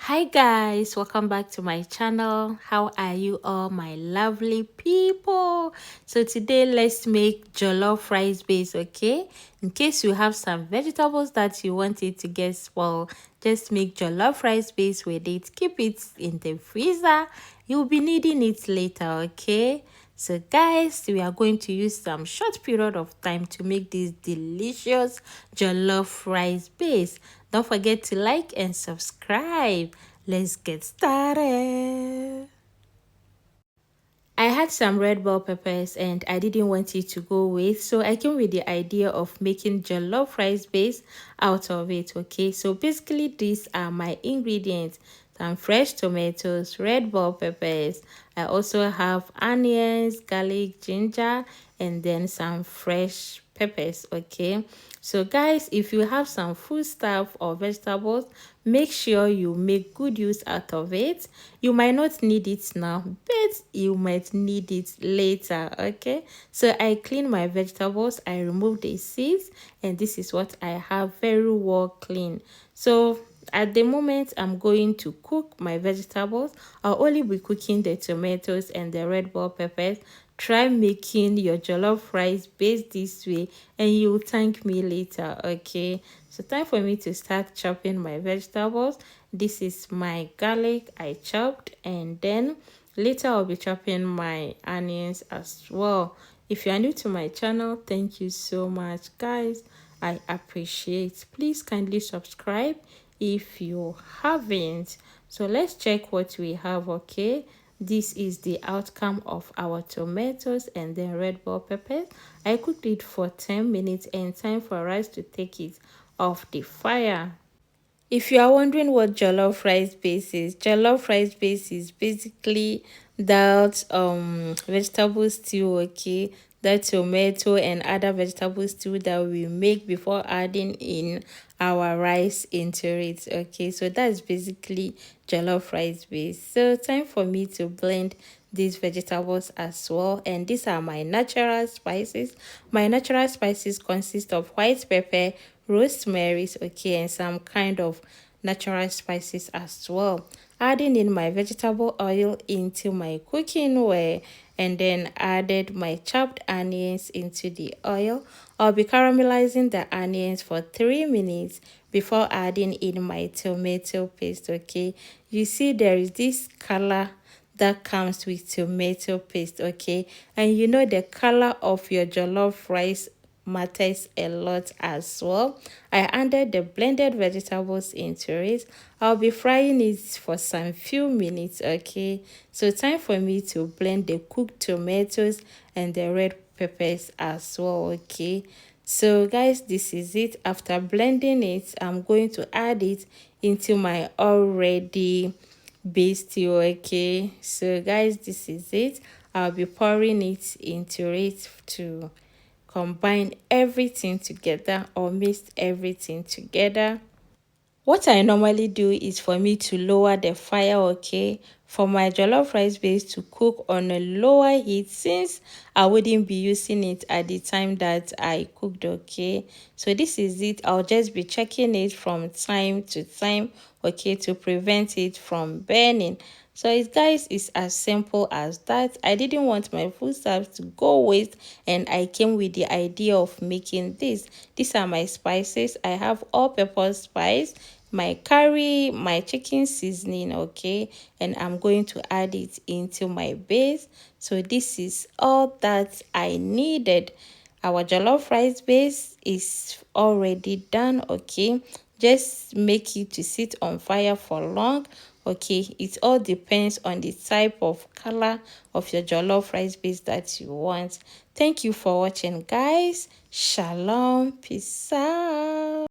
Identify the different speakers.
Speaker 1: Hi guys, welcome back to my channel. How are you all, my lovely people? So today let's make jollof rice base, okay? In case you have some vegetables that you want it to get spoiled, just make jollof rice base with it. Keep it in the freezer. You'll be needing it later, okay? So guys, we are going to use some short period of time to make this delicious jollof rice base. Don't forget to like and subscribe. Let's get started. I had some red bell peppers and I didn't want it to go waste, so I came with the idea of making jollof rice base out of it. Okay, so basically these are my ingredients: some fresh tomatoes, red bell peppers. I also have onions, garlic, ginger, and then some fresh peppers. Okay, so guys, if you have some food stuff or vegetables, make sure you make good use out of it. You might not need it now, but you might need it later. Okay, so I clean my vegetables, I remove the seeds, and this is what I have very well clean. So at the moment I'm going to cook my vegetables. I'll only be cooking the tomatoes and the red bell peppers. Try making your jollof rice based this way and you'll thank me later. Okay, so time for me to start chopping my vegetables. This is my garlic I chopped, and then later I'll be chopping my onions as well. If you are new to my channel, thank you so much guys. I appreciate. Please kindly subscribe if you haven't. So let's check what we have. Okay, this is the outcome of our tomatoes and then red bell peppers. I cooked it for 10 minutes and time for us to take it off the fire. If you are wondering what jollof rice base is basically that vegetable stew, okay? That tomato and other vegetable stew that we make before adding in our rice into it. Okay, so that's basically jollof rice base. So time for me to blend these vegetables as well, and these are my natural spices. My natural spices consist of white pepper, rosemary's, okay, and some kind of natural spices as well. Adding in my vegetable oil into my cooking oil, and then added my chopped onions into the oil. I'll be caramelizing the onions for 3 minutes before adding in my tomato paste. Okay, you see there is this color that comes with tomato paste. Okay, and you know the color of your jollof rice matters a lot as well. I added the blended vegetables into it. I'll be frying it for some few minutes. Okay, so time for me to blend the cooked tomatoes and the red peppers as well. Okay, so guys, this is it. After blending it, I'm going to add it into my already based stew. Okay, so guys, this is it. I'll be pouring it into it to combine everything together or mix everything together. What I normally do is for me to lower the fire, okay, for my jollof rice base to cook on a lower heat, since I wouldn't be using it at the time that I cooked. Okay, so this is it. I'll just be checking it from time to time, okay, to prevent it from burning. So it, guys, is as simple as that. I didn't want my food stuff to go waste, and I came with the idea of making this. These are my spices. I have all pepper spice, my curry, my chicken seasoning, okay, and I'm going to add it into my base. So this is all that I needed. Our jollof rice base is already done. Okay, just make it to sit on fire for long. Okay, it all depends on the type of color of your jollof rice base that you want. Thank you for watching guys. Shalom, peace out.